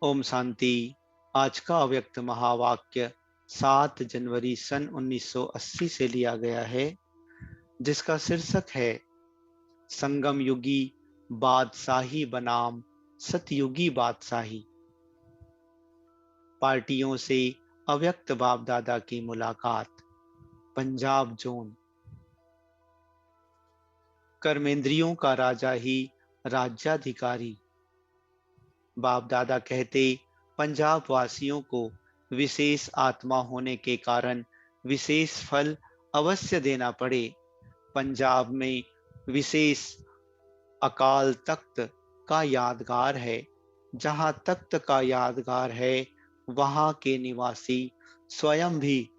ओम शांति। आज का अव्यक्त महावाक्य 7 जनवरी सन 1980 से लिया गया है, जिसका शीर्षक है संगम युगी बादशाही बनाम सतयुगी बादशाही। पार्टियों से अव्यक्त बाप दादा की मुलाकात। पंजाब जोन। कर्मेंद्रियों का राजा ही राज्याधिकारी। बाप दादा कहते, पंजाब वासियों को विशेष आत्मा होने के कारण विशेष फल अवश्य देना पड़े। पंजाब में विशेष अकाल तख्त का यादगार है। जहां तख्त का यादगार है, वहां के निवासी स्वयं भी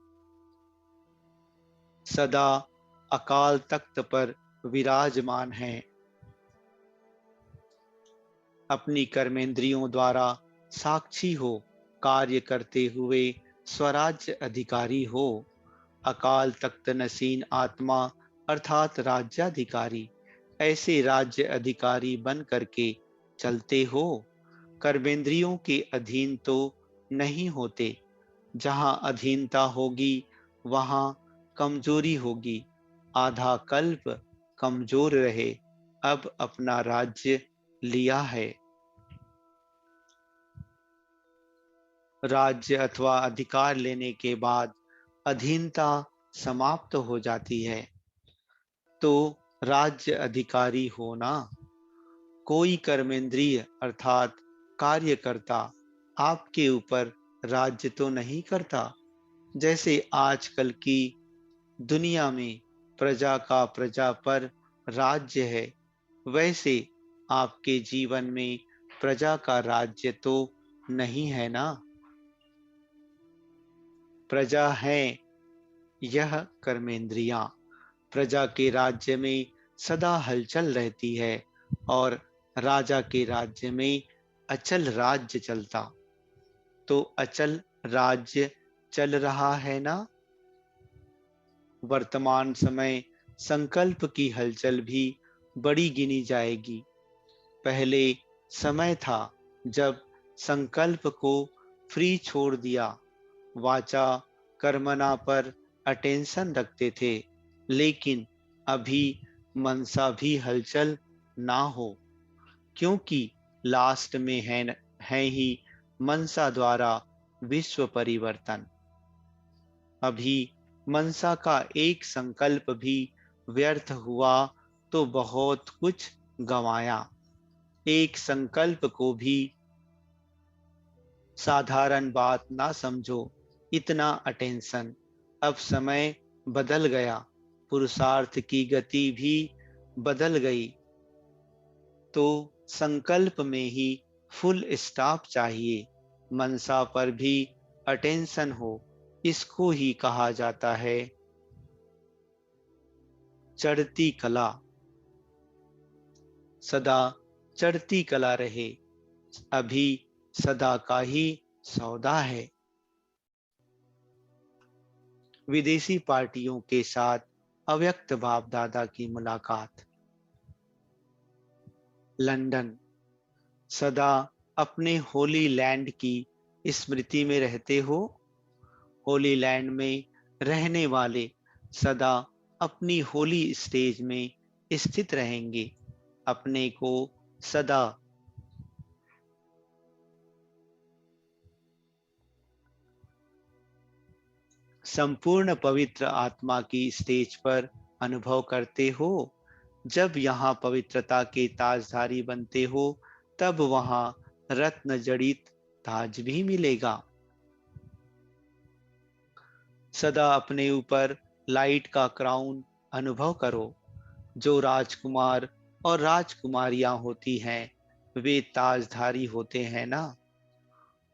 सदा अकाल तख्त पर विराजमान हैं। अपनी कर्मेंद्रियों द्वारा साक्षी हो, कार्य करते हुए स्वराज्य अधिकारी हो। अकाल तख्त नसीन आत्मा अर्थात राज्याधिकारी ऐसे राज्य अधिकारी बन करके चलते हो। कर्मेंद्रियों के अधीन तो नहीं होते। जहां अधीनता होगी वहां कमजोरी होगी। आधा कल्प कमजोर रहे, अब अपना राज्य लिया है। राज्य अथवा अधिकार लेने के बाद अधीनता समाप्त हो जाती है, तो राज्य अधिकारी होना। कोई कर्मेंद्रिय अर्थात कार्यकर्ता आपके ऊपर राज्य तो नहीं करता। जैसे आजकल की दुनिया में प्रजा का प्रजा पर राज्य है, वैसे आपके जीवन में प्रजा का राज्य तो नहीं है ना। प्रजा है यह कर्मेंद्रियां। प्रजा के राज्य में सदा हलचल रहती है और राजा के राज्य में अचल राज्य चलता। तो अचल राज्य चल रहा है ना। वर्तमान समय संकल्प की हलचल भी बड़ी गिनी जाएगी। पहले समय था जब संकल्प को फ्री छोड़ दिया, वाचा कर्मणा पर अटेंशन रखते थे। लेकिन अभी मनसा भी हलचल ना हो, क्योंकि लास्ट में है ही मनसा द्वारा विश्व परिवर्तन। अभी मनसा का एक संकल्प भी व्यर्थ हुआ तो बहुत कुछ गंवाया। एक संकल्प को भी साधारण बात ना समझो, इतना अटेंशन। अब समय बदल गया, पुरुषार्थ की गति भी बदल गई। तो संकल्प में ही फुल स्टॉप चाहिए। मनसा पर भी अटेंशन हो। इसको ही कहा जाता है चढ़ती कला। सदा चढ़ती कला रहे, अभी सदा का ही सौदा है। विदेशी पार्टियों के साथ अव्यक्त बाप दादा की मुलाकात। लंदन। सदा अपने होली लैंड की स्मृति में रहते हो। होली लैंड में रहने वाले सदा अपनी होली स्टेज में स्थित रहेंगे। अपने को सदा संपूर्ण पवित्र आत्मा की स्टेज पर अनुभव करते हो। जब यहाँ पवित्रता के ताजधारी बनते हो, तब वहां रत्न जड़ित ताज भी मिलेगा। सदा अपने ऊपर लाइट का क्राउन अनुभव करो। जो राजकुमार और राजकुमारियां होती हैं, वे ताजधारी होते हैं ना।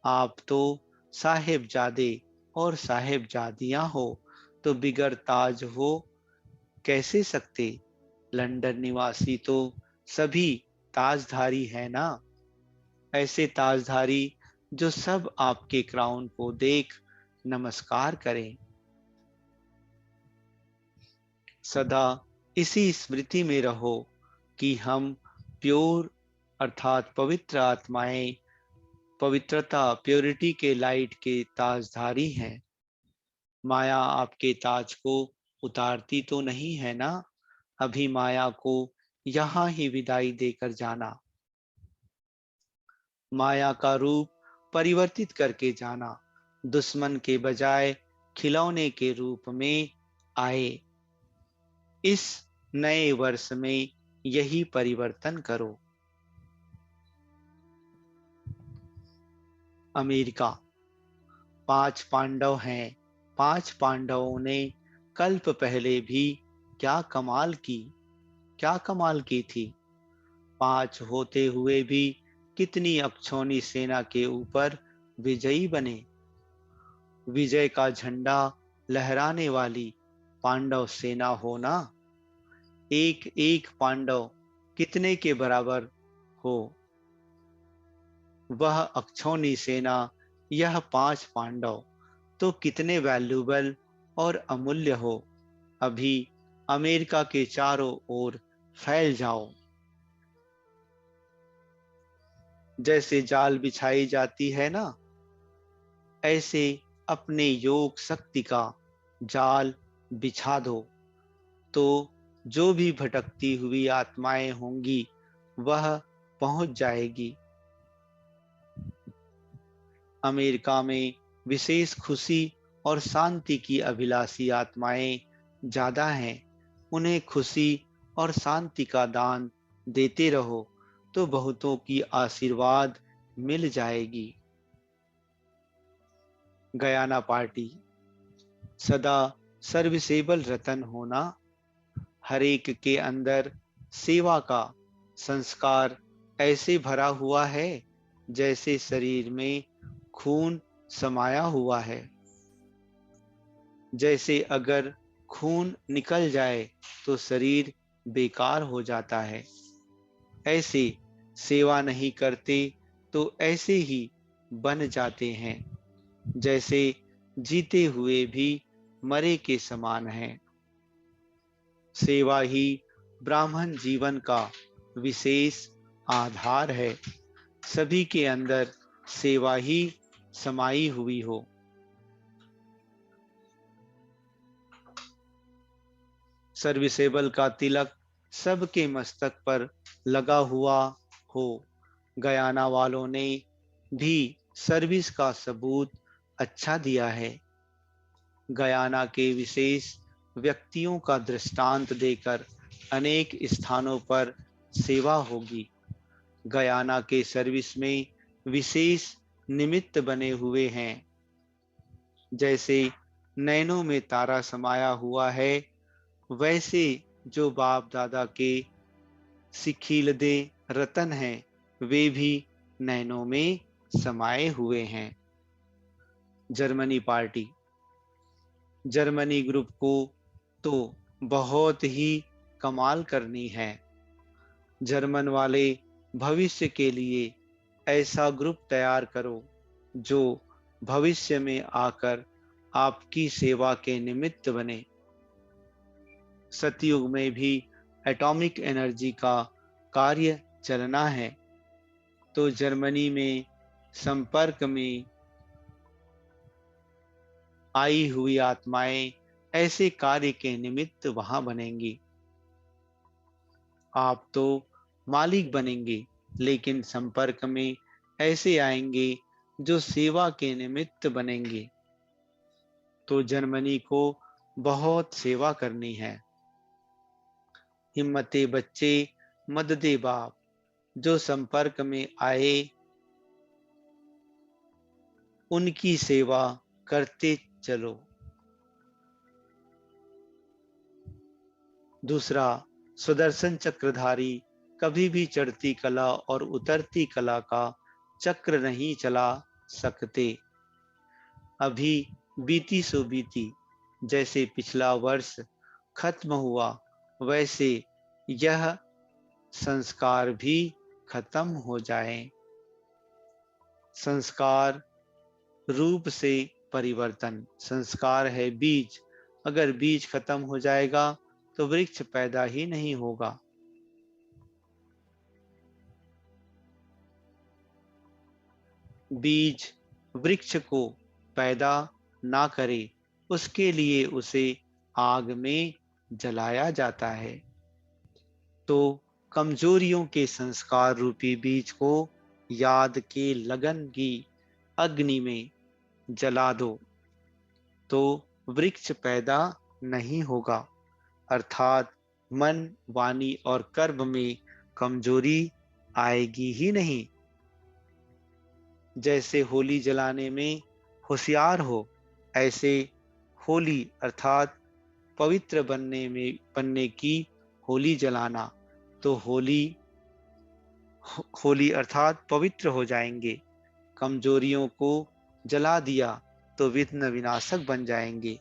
आप तो साहेबजादे और साहेबजादियां हो, तो बिगर ताज हो कैसे सकते। लंदन निवासी तो सभी ताजधारी है ना। ऐसे ताजधारी जो सब आपके क्राउन को देख नमस्कार करें। सदा इसी स्मृति में रहो कि हम प्योर अर्थात पवित्र आत्माएं पवित्रता प्योरिटी के लाइट के ताजधारी हैं। माया आपके ताज को उतारती तो नहीं है ना? अभी माया को यहाँ ही विदाई देकर जाना। माया का रूप परिवर्तित करके जाना। दुश्मन के बजाय खिलौने के रूप में आए। इस नए वर्ष में यही परिवर्तन करो। अमेरिका। 5 पांडव हैं। 5 पांडवों ने कल्प पहले भी क्या कमाल की थी। 5 होते हुए भी कितनी अक्षौनी सेना के ऊपर विजयी बने। विजय का झंडा लहराने वाली पांडव सेना हो ना। एक एक पांडव कितने के बराबर हो। वह अक्षौनी सेना, यह 5 पांडव तो कितने वैल्यूबल और अमूल्य हो। अभी अमेरिका के चारों ओर फैल जाओ। जैसे जाल बिछाई जाती है ना, ऐसे अपने योग शक्ति का जाल बिछा दो। तो जो भी भटकती हुई आत्माएं होंगी वह पहुंच जाएगी। अमेरिका में विशेष खुशी और शांति की अभिलाषी आत्माएं ज्यादा हैं। उन्हें खुशी और शांति का दान देते रहो तो बहुतों की आशीर्वाद मिल जाएगी। Guyana party. सदा सर्विसेबल रतन होना। हर एक के अंदर सेवा का संस्कार ऐसे भरा हुआ है जैसे शरीर में खून समाया हुआ है। जैसे अगर खून निकल जाए तो शरीर बेकार हो जाता है। ऐसे सेवा नहीं करते तो ऐसे ही बन जाते हैं जैसे जीते हुए भी मरे के समान है। सेवा ही ब्राह्मण जीवन का विशेष आधार है। सभी के अंदर सेवा ही समाई हुई हो। सर्विसेबल का तिलक सबके मस्तक पर लगा हुआ हो। गयाना वालों ने भी सर्विस का सबूत अच्छा दिया है। गयाना के विशेष व्यक्तियों का दृष्टांत देकर अनेक स्थानों पर सेवा होगी। गयाना के सर्विस में विशेष निमित्त बने हुए हैं। जैसे नैनों में तारा समाया हुआ है, वैसे जो बाप दादा के सिखिलदे रतन हैं वे भी नैनों में समाये हुए हैं। Germany party. जर्मनी ग्रुप को तो बहुत ही कमाल करनी है। जर्मन वाले भविष्य के लिए ऐसा ग्रुप तैयार करो जो भविष्य में आकर आपकी सेवा के निमित्त बने। सतयुग में भी एटॉमिक एनर्जी का कार्य चलना है तो जर्मनी में संपर्क में आई हुई आत्माएं ऐसे कार्य के निमित्त वहां बनेंगी। आप तो मालिक बनेंगे लेकिन संपर्क में ऐसे आएंगे जो सेवा के निमित्त बनेंगे। तो जर्मनी को बहुत सेवा करनी है। हिम्मते बच्चे मददे बाप। जो संपर्क में आए उनकी सेवा करते चलो। दूसरा, सुदर्शन चक्रधारी कभी भी चढ़ती कला और उतरती कला का चक्र नहीं चला सकते। अभी बीती सो बीती। जैसे पिछला वर्ष खत्म हुआ वैसे यह संस्कार भी खत्म हो जाए। संस्कार रूप से परिवर्तन। संस्कार है बीज। अगर बीज खत्म हो जाएगा तो वृक्ष पैदा ही नहीं होगा। बीज वृक्ष को पैदा ना करे, उसके लिए उसे आग में जलाया जाता है। तो कमजोरियों के संस्कार रूपी बीज को याद के लगन की अग्नि में जला दो, तो वृक्ष पैदा नहीं होगा, अर्थात मन, वाणी और कर्म में कमजोरी आएगी ही नहीं। जैसे होली जलाने में होशियार हो, ऐसे होली अर्थात पवित्र बनने की होली जलाना, तो होली अर्थात पवित्र हो जाएंगे। कमजोरियों को जला दिया तो विघ्न विनाशक बन जाएंगे।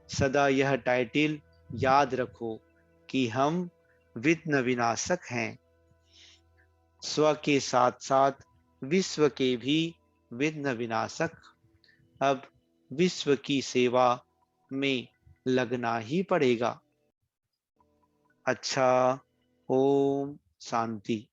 सदा यह टाइटिल याद रखो कि हम विघ्न विनाशक हैं। स्व के साथ साथ विश्व के भी विघ्न विनाशक। अब विश्व की सेवा में लगना ही पड़ेगा। अच्छा, ओम शांति।